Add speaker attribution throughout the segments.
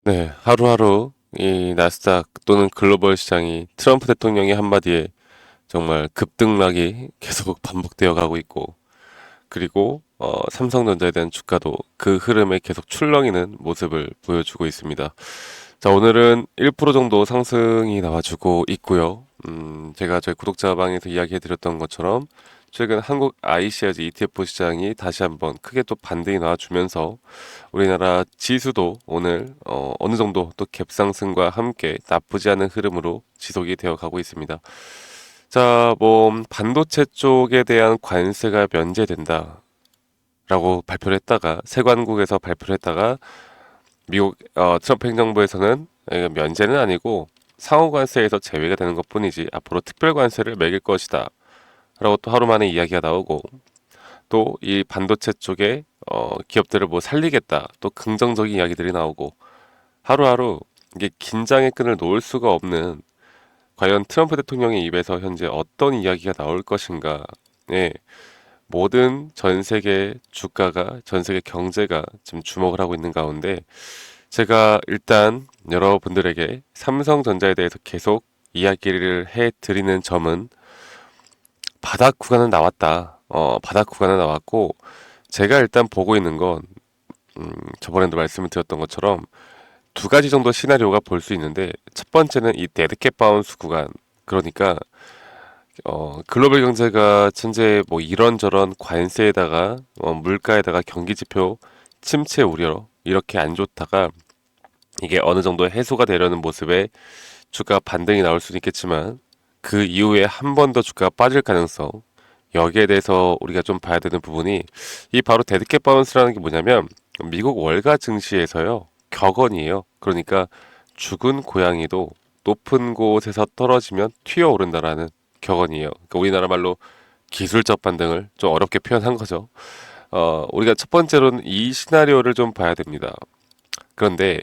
Speaker 1: 네, 하루하루 이 나스닥 또는 글로벌 시장이 트럼프 대통령의 한마디에 정말 급등락이 계속 반복되어 가고 있고, 그리고 삼성전자에 대한 주가도 그 흐름에 계속 출렁이는 모습을 보여주고 있습니다. 자, 오늘은 1% 정도 상승이 나와주고 있고요. 제가 저희 구독자방에서 이야기해드렸던 것처럼 최근 한국 iShares ETF 시장이 다시 한번 크게 또 반등이 나와주면서 우리나라 지수도 오늘 어느 정도 또 갭상승과 함께 나쁘지 않은 흐름으로 지속이 되어 가고 있습니다. 자, 뭐 반도체 쪽에 대한 관세가 면제된다라고 발표를 했다가 세관국에서 발표를 했다가 미국 트럼프 행정부에서는 이거 면제는 아니고 상호 관세에서 제외가 되는 것뿐이지 앞으로 특별 관세를 매길 것이다. 라고 또 하루 만에 이야기가 나오고 또 이 반도체 쪽에 기업들을 뭐 살리겠다 또 긍정적인 이야기들이 나오고 하루하루 이게 긴장의 끈을 놓을 수가 없는 과연 트럼프 대통령의 입에서 현재 어떤 이야기가 나올 것인가에 모든 전 세계 주가가 전 세계 경제가 지금 주목을 하고 있는 가운데 제가 일단 여러분들에게 삼성전자에 대해서 계속 이야기를 해 드리는 점은 바닥 구간은 나왔다. 바닥 구간은 나왔고 제가 일단 보고 있는 건 저번에도 말씀을 드렸던 것처럼 두 가지 정도 시나리오가 볼 수 있는데 첫 번째는 이 데드캣 바운스 구간 그러니까 글로벌 경제가 현재 뭐 이런저런 관세에다가 물가에다가 경기 지표 침체 우려 이렇게 안 좋다가 이게 어느 정도 해소가 되려는 모습에 주가 반등이 나올 수는 있겠지만 그 이후에 한 번 더 주가가 빠질 가능성 여기에 대해서 우리가 좀 봐야 되는 부분이 이 바로 데드캣 바운스라는 게 뭐냐면 미국 월가 증시에서요 격언이에요. 그러니까 죽은 고양이도 높은 곳에서 떨어지면 튀어오른다라는 격언이에요. 그러니까 우리나라 말로 기술적 반등을 좀 어렵게 표현한 거죠. 우리가 첫 번째로는 이 시나리오를 좀 봐야 됩니다. 그런데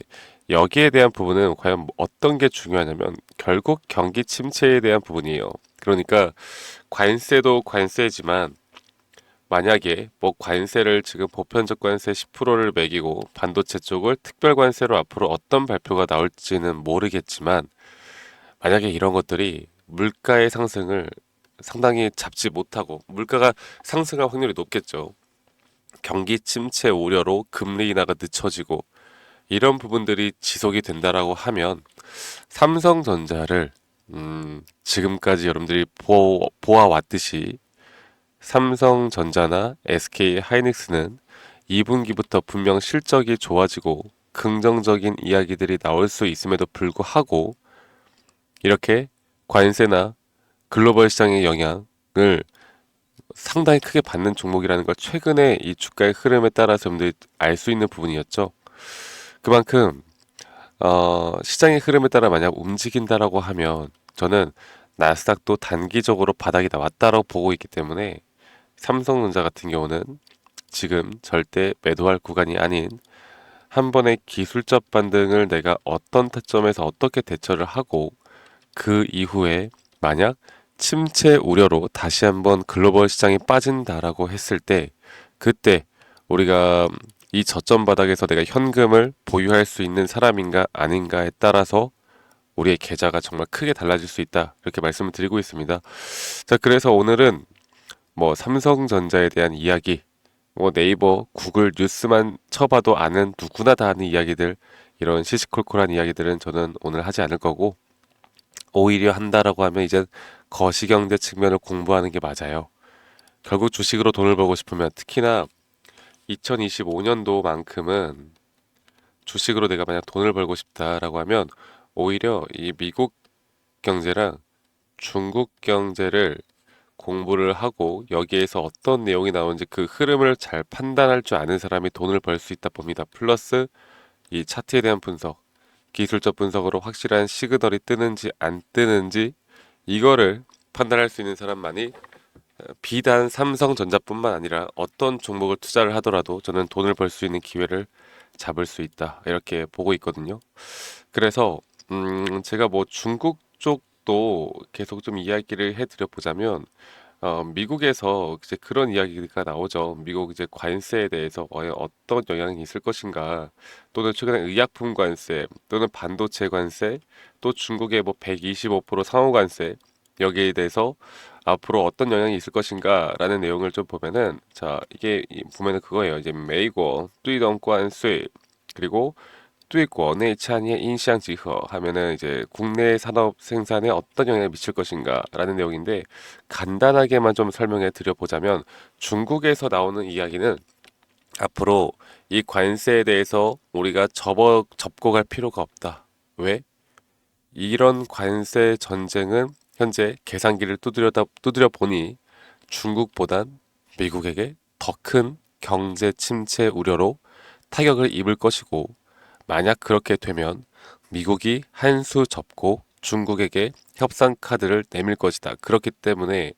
Speaker 1: 여기에 대한 부분은 과연 어떤 게 중요하냐면 결국 경기 침체에 대한 부분이에요. 그러니까 관세도 관세지만 만약에 뭐 관세를 지금 보편적 관세 10%를 매기고 반도체 쪽을 특별 관세로 앞으로 어떤 발표가 나올지는 모르겠지만 만약에 이런 것들이 물가의 상승을 상당히 잡지 못하고 물가가 상승할 확률이 높겠죠. 경기 침체 우려로 금리 인하가 늦춰지고 이런 부분들이 지속이 된다라고 하면 삼성전자를 지금까지 여러분들이 보아왔듯이 삼성전자나 SK 하이닉스는 2분기부터 분명 실적이 좋아지고 긍정적인 이야기들이 나올 수 있음에도 불구하고 이렇게 관세나 글로벌 시장의 영향을 상당히 크게 받는 종목이라는 걸 최근에 이 주가의 흐름에 따라서 여러분들이 알 수 있는 부분이었죠. 그만큼 시장의 흐름에 따라 만약 움직인다라고 하면 저는 나스닥도 단기적으로 바닥이 나왔다라고 보고 있기 때문에 삼성전자 같은 경우는 지금 절대 매도할 구간이 아닌 한 번의 기술적 반등을 내가 어떤 타점에서 어떻게 대처를 하고 그 이후에 만약 침체 우려로 다시 한번 글로벌 시장이 빠진다라고 했을 때 그때 우리가 이 저점 바닥에서 내가 현금을 보유할 수 있는 사람인가 아닌가에 따라서 우리의 계좌가 정말 크게 달라질 수 있다. 이렇게 말씀을 드리고 있습니다. 자, 그래서 오늘은 뭐 삼성전자에 대한 이야기, 뭐 네이버, 구글 뉴스만 쳐봐도 아는 누구나 다 아는 이야기들, 이런 시시콜콜한 이야기들은 저는 오늘 하지 않을 거고 오히려 한다라고 하면 이제 거시경제 측면을 공부하는 게 맞아요. 결국 주식으로 돈을 벌고 싶으면 특히나 2025년도만큼은 주식으로 내가 만약 돈을 벌고 싶다라고 하면 오히려 이 미국 경제랑 중국 경제를 공부를 하고 여기에서 어떤 내용이 나오는지 그 흐름을 잘 판단할 줄 아는 사람이 돈을 벌 수 있다 봅니다. 플러스 이 차트에 대한 분석, 기술적 분석으로 확실한 시그널이 뜨는지 안 뜨는지 이거를 판단할 수 있는 사람만이 비단 삼성전자뿐만 아니라 어떤 종목을 투자를 하더라도 저는 돈을 벌 수 있는 기회를 잡을 수 있다. 이렇게 보고 있거든요. 그래서 제가 뭐 중국 쪽도 계속 좀 이야기를 해드려 보자면 미국에서 이제 그런 이야기가 나오죠. 미국 이제 관세에 대해서 과연 어떤 영향이 있을 것인가, 또는 최근에 의약품 관세, 또는 반도체 관세, 또 중국의 뭐 125% 상호 관세, 여기에 대해서 앞으로 어떤 영향이 있을 것인가라는 내용을 좀 보면은, 자, 이게 보면은 그거예요. 이제美国 对动关税 그리고 对国内产业影响集合하면은 이제 국내 산업 생산에 어떤 영향을 미칠 것인가라는 내용인데, 간단하게만 좀 설명해 드려 보자면, 중국에서 나오는 이야기는 앞으로 이 관세에 대해서 우리가 접고 갈 필요가 없다. 왜? 이런 관세 전쟁은 현재 계산기를 두드려 보니 중국보단 미국에게 더 큰 경제 침체 우려로 타격을 입을 것이고, 만약 그렇게 되면 미국이 한 수 접고 중국에게 협상 카드를 내밀 것이다. 그렇기 때문에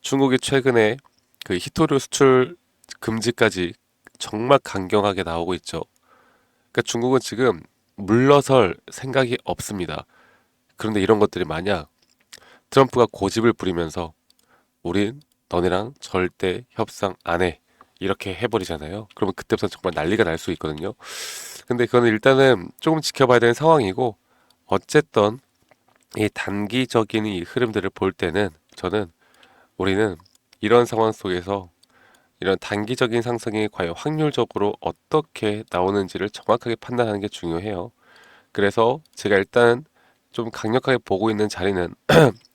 Speaker 1: 중국이 최근에 그 히토류 수출 금지까지 정말 강경하게 나오고 있죠. 그러니까 중국은 지금 물러설 생각이 없습니다. 그런데 이런 것들이 만약 트럼프가 고집을 부리면서 우린 너네랑 절대 협상 안 해, 이렇게 해버리잖아요. 그러면 그때부터 정말 난리가 날 수 있거든요. 근데 그거는 일단은 조금 지켜봐야 되는 상황이고, 어쨌든 이 단기적인 이 흐름들을 볼 때는 저는, 우리는 이런 상황 속에서 이런 단기적인 상승이 과연 확률적으로 어떻게 나오는지를 정확하게 판단하는 게 중요해요. 그래서 제가 일단 좀 강력하게 보고 있는 자리는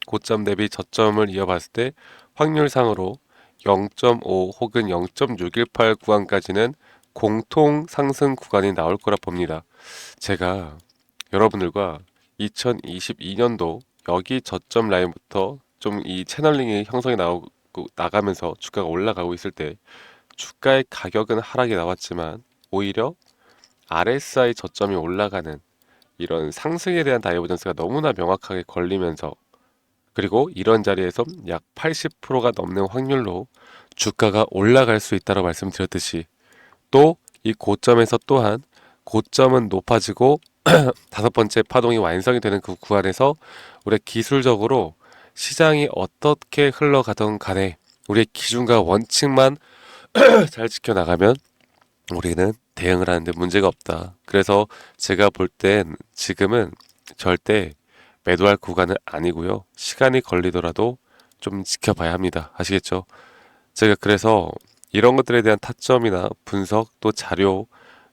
Speaker 1: 고점 대비 저점을 이어봤을 때 확률상으로 0.5 혹은 0.618 구간까지는 공통 상승 구간이 나올 거라 봅니다. 제가 여러분들과 2022년도 여기 저점 라인부터 좀 이 채널링이 형성이 나가면서 주가가 올라가고 있을 때, 주가의 가격은 하락이 나왔지만 오히려 RSI 저점이 올라가는 이런 상승에 대한 다이버전스가 너무나 명확하게 걸리면서, 그리고 이런 자리에서 약 80%가 넘는 확률로 주가가 올라갈 수 있다고 말씀드렸듯이, 또 이 고점에서 또한 고점은 높아지고 다섯 번째 파동이 완성이 되는 그 구간에서 우리 기술적으로 시장이 어떻게 흘러가던 간에 우리의 기준과 원칙만 잘 지켜나가면 우리는 대응을 하는데 문제가 없다. 그래서 제가 볼 땐 지금은 절대 매도할 구간은 아니고요. 시간이 걸리더라도 좀 지켜봐야 합니다. 아시겠죠? 제가 그래서 이런 것들에 대한 타점이나 분석, 또 자료,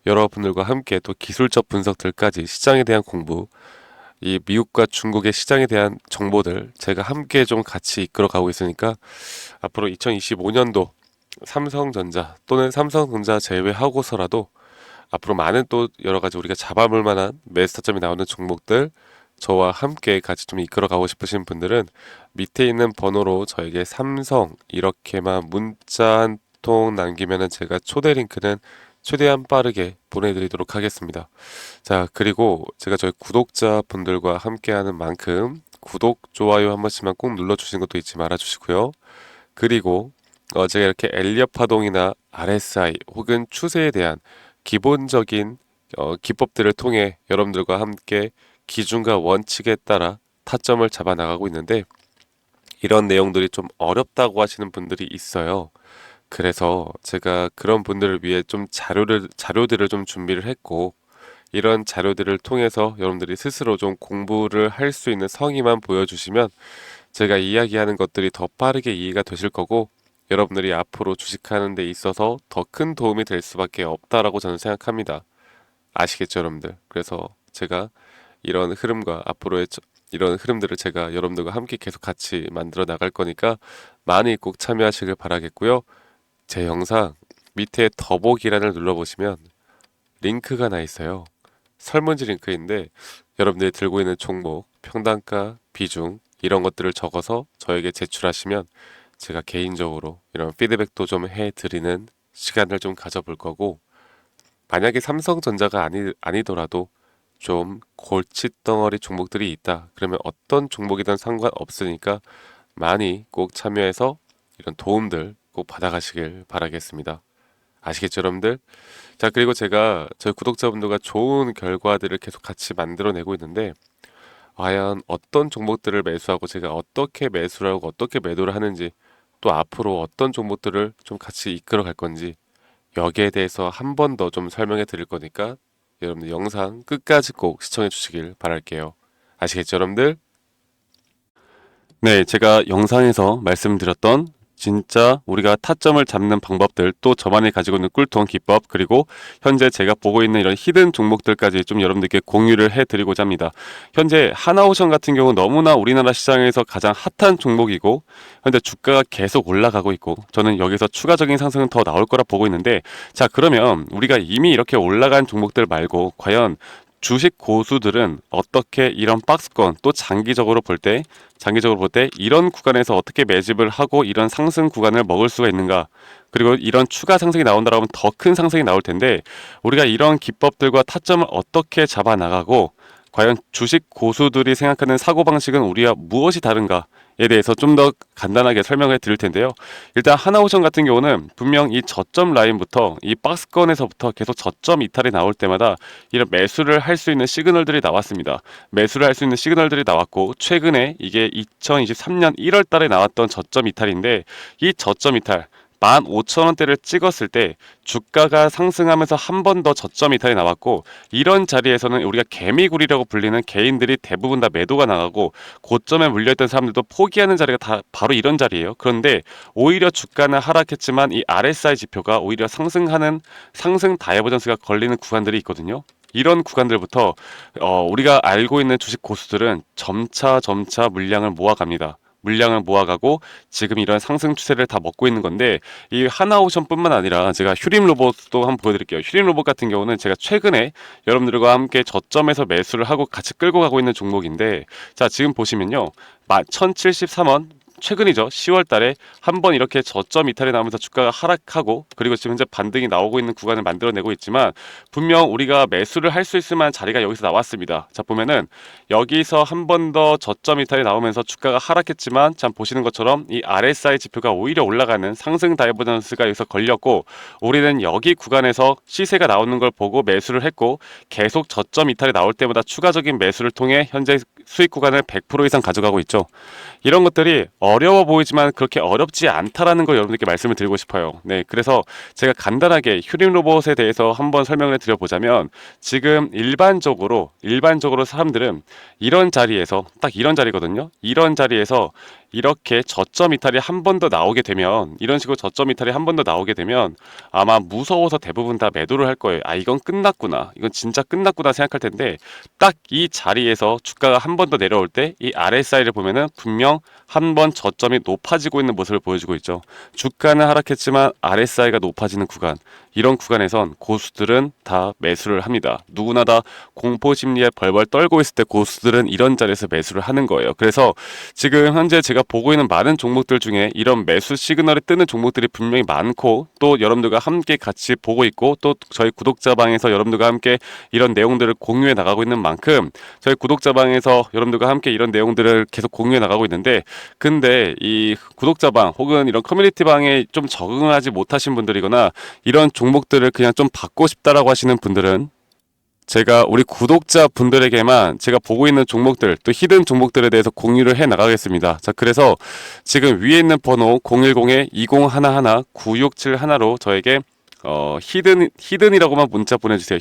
Speaker 1: 여러분들과 함께 또 기술적 분석들까지, 시장에 대한 공부, 이 미국과 중국의 시장에 대한 정보들 제가 함께 좀 같이 이끌어 가고 있으니까, 앞으로 2025년도 삼성전자 또는 삼성전자 제외하고서라도 앞으로 많은 또 여러 가지 우리가 잡아볼 만한 매스타점이 나오는 종목들, 저와 함께 같이 좀 이끌어 가고 싶으신 분들은 밑에 있는 번호로 저에게 삼성 이렇게만 문자 한 통 남기면은 제가 초대 링크는 최대한 빠르게 보내드리도록 하겠습니다. 자, 그리고 제가 저희 구독자분들과 함께하는 만큼 구독, 좋아요 한 번씩만 꼭 눌러주시는 것도 잊지 말아주시고요. 그리고 제가 이렇게 엘리엇 파동이나 RSI 혹은 추세에 대한 기본적인 기법들을 통해 여러분들과 함께 기준과 원칙에 따라 타점을 잡아 나가고 있는데, 이런 내용들이 좀 어렵다고 하시는 분들이 있어요. 그래서 제가 그런 분들을 위해 좀 자료들을 좀 준비를 했고, 이런 자료들을 통해서 여러분들이 스스로 좀 공부를 할 수 있는 성의만 보여주시면 제가 이야기하는 것들이 더 빠르게 이해가 되실 거고, 여러분들이 앞으로 주식하는 데 있어서 더 큰 도움이 될 수밖에 없다라고 저는 생각합니다. 아시겠죠, 여러분들? 그래서 제가 이런 흐름과 이런 흐름들을 제가 여러분들과 함께 계속 같이 만들어 나갈 거니까 많이 꼭 참여하시길 바라겠고요. 제 영상 밑에 더보기란을 눌러보시면 링크가 나 있어요. 설문지 링크인데, 여러분들이 들고 있는 종목, 평단가, 비중 이런 것들을 적어서 저에게 제출하시면 제가 개인적으로 이런 피드백도 좀 해드리는 시간을 좀 가져볼 거고, 만약에 삼성전자가 아니더라도 좀 골칫덩어리 종목들이 있다, 그러면 어떤 종목이든 상관없으니까 많이 꼭 참여해서 이런 도움들 꼭 받아가시길 바라겠습니다. 아시겠죠, 여러분들? 자, 그리고 제가 저희 구독자분들과 좋은 결과들을 계속 같이 만들어내고 있는데, 과연 어떤 종목들을 매수하고 제가 어떻게 매수를 하고 어떻게 매도를 하는지 또 앞으로 어떤 종목들을 좀 같이 이끌어 갈 건지 여기에 대해서 한 번 더 좀 설명해 드릴 거니까 여러분들 영상 끝까지 꼭 시청해 주시길 바랄게요. 아시겠죠, 여러분들? 네, 제가 영상에서 말씀드렸던 진짜 우리가 타점을 잡는 방법들, 또 저만이 가지고 있는 꿀통 기법, 그리고 현재 제가 보고 있는 이런 히든 종목들까지 좀 여러분들께 공유를 해드리고자 합니다. 현재 하나오션 같은 경우 너무나 우리나라 시장에서 가장 핫한 종목이고 현재 주가가 계속 올라가고 있고 저는 여기서 추가적인 상승은 더 나올 거라 보고 있는데, 자, 그러면 우리가 이미 이렇게 올라간 종목들 말고 과연 주식 고수들은 어떻게 이런 박스권, 또 장기적으로 볼 때 이런 구간에서 어떻게 매집을 하고 이런 상승 구간을 먹을 수가 있는가? 그리고 이런 추가 상승이 나온다라면 더 큰 상승이 나올 텐데, 우리가 이런 기법들과 타점을 어떻게 잡아 나가고 과연 주식 고수들이 생각하는 사고방식은 우리와 무엇이 다른가에 대해서 좀 더 간단하게 설명해 드릴 텐데요. 일단 하나오션 같은 경우는 분명 이 저점 라인부터 이 박스권에서부터 계속 저점 이탈이 나올 때마다 이런 매수를 할 수 있는 시그널들이 나왔습니다. 매수를 할 수 있는 시그널들이 나왔고, 최근에 이게 2023년 1월 달에 나왔던 저점 이탈인데, 이 저점 이탈 15,000원대를 찍었을 때 주가가 상승하면서 한 번 더 저점 이탈이 나왔고, 이런 자리에서는 우리가 개미굴이라고 불리는 개인들이 대부분 다 매도가 나가고 고점에 물려있던 사람들도 포기하는 자리가 다 바로 이런 자리예요. 그런데 오히려 주가는 하락했지만 이 RSI 지표가 오히려 상승하는 상승 다이버전스가 걸리는 구간들이 있거든요. 이런 구간들부터 우리가 알고 있는 주식 고수들은 점차 물량을 모아갑니다. 물량을 모아가고 지금 이런 상승 추세를 다 먹고 있는 건데, 이 하나오션뿐만 아니라 제가 휴림 로봇도 한번 보여드릴게요. 휴림 로봇 같은 경우는 제가 최근에 여러분들과 함께 저점에서 매수를 하고 같이 끌고 가고 있는 종목인데, 자, 지금 보시면요, 1073원 최근이죠. 10월 달에 한번 이렇게 저점 이탈이 나오면서 주가가 하락하고, 그리고 지금 현재 반등이 나오고 있는 구간을 만들어내고 있지만 분명 우리가 매수를 할 수 있을 만한 자리가 여기서 나왔습니다. 자, 보면은 여기서 한 번 더 저점 이탈이 나오면서 주가가 하락했지만, 참 보시는 것처럼 이 RSI 지표가 오히려 올라가는 상승 다이버전스가 여기서 걸렸고, 우리는 여기 구간에서 시세가 나오는 걸 보고 매수를 했고, 계속 저점 이탈이 나올 때마다 추가적인 매수를 통해 현재 수익 구간을 100% 이상 가져가고 있죠. 이런 것들이 어려워 보이지만 그렇게 어렵지 않다라는 걸 여러분들께 말씀을 드리고 싶어요. 네, 그래서 제가 간단하게 휴림 로봇에 대해서 한번 설명을 드려보자면, 지금 일반적으로 사람들은 이런 자리에서, 딱 이런 자리거든요. 이런 자리에서 이렇게 저점 이탈이 한 번 더 나오게 되면, 이런 식으로 저점 이탈이 한 번 더 나오게 되면 아마 무서워서 대부분 다 매도를 할 거예요. 아, 이건 끝났구나, 이건 진짜 끝났구나 생각할 텐데, 딱 이 자리에서 주가가 한 번 더 내려올 때 이 RSI를 보면은 분명 한 번 저점이 높아지고 있는 모습을 보여주고 있죠. 주가는 하락했지만 RSI가 높아지는 구간, 이런 구간에선 고수들은 다 매수를 합니다. 누구나 다 공포 심리에 벌벌 떨고 있을 때 고수들은 이런 자리에서 매수를 하는 거예요. 그래서 지금 현재 제가 보고 있는 많은 종목들 중에 이런 매수 시그널이 뜨는 종목들이 분명히 많고, 또 여러분들과 함께 같이 보고 있고, 또 저희 구독자방에서 여러분들과 함께 이런 내용들을 공유해 나가고 있는 만큼 저희 구독자방에서 여러분들과 함께 이런 내용들을 계속 공유해 나가고 있는데, 근데 이 구독자방 혹은 이런 커뮤니티방에 좀 적응하지 못하신 분들이거나 이런 종목들을 그냥 좀 받고 싶다라고 하시는 분들은 제가 우리 구독자 분들에게만 제가 보고 있는 종목들, 또 히든 종목들에 대해서 공유를 해 나가겠습니다. 자, 그래서 지금 위에 있는 번호 010-2011-9671로 저에게 히든이라고만 문자 보내주세요.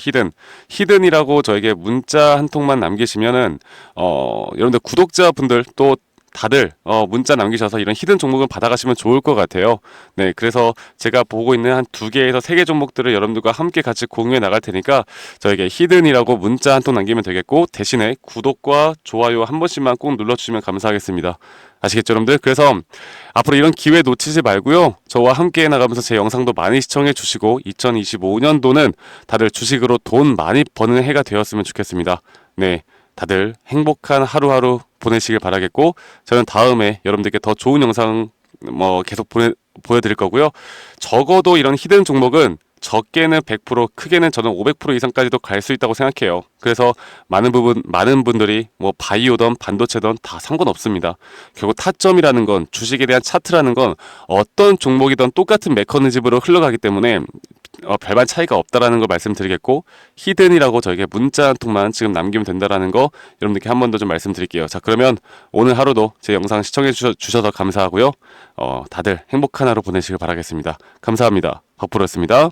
Speaker 1: 히든이라고 저에게 문자 한 통만 남기시면은 여러분들 구독자분들 또 다들 문자 남기셔서 이런 히든 종목을 받아가시면 좋을 것 같아요. 네, 그래서 제가 보고 있는 한 2개에서 3개 종목들을 여러분들과 함께 같이 공유해 나갈 테니까 저에게 히든이라고 문자 한 통 남기면 되겠고, 대신에 구독과 좋아요 한 번씩만 꼭 눌러주시면 감사하겠습니다. 아시겠죠, 여러분들? 그래서 앞으로 이런 기회 놓치지 말고요, 저와 함께 나가면서 제 영상도 많이 시청해 주시고 2025년도는 다들 주식으로 돈 많이 버는 해가 되었으면 좋겠습니다. 네, 다들 행복한 하루하루 보내시길 바라겠고, 저는 다음에 여러분들께 더 좋은 영상 계속 보여드릴 거고요. 적어도 이런 히든 종목은 적게는 100%, 크게는 저는 500% 이상까지도 갈 수 있다고 생각해요. 그래서 많은 분들이 바이오든 반도체든 다 상관없습니다. 결국 타점이라는 건, 주식에 대한 차트라는 건 어떤 종목이든 똑같은 메커니즘으로 흘러가기 때문에
Speaker 2: 별반 차이가 없다라는 걸 말씀드리겠고, 히든이라고 저에게 문자 한 통만 지금 남기면 된다라는 거 여러분들께 한 번 더 좀 말씀드릴게요. 자, 그러면 오늘 하루도 제 영상 시청해 주셔서 감사하고요. 다들 행복한 하루 보내시길 바라겠습니다. 감사합니다. 박프로였습니다.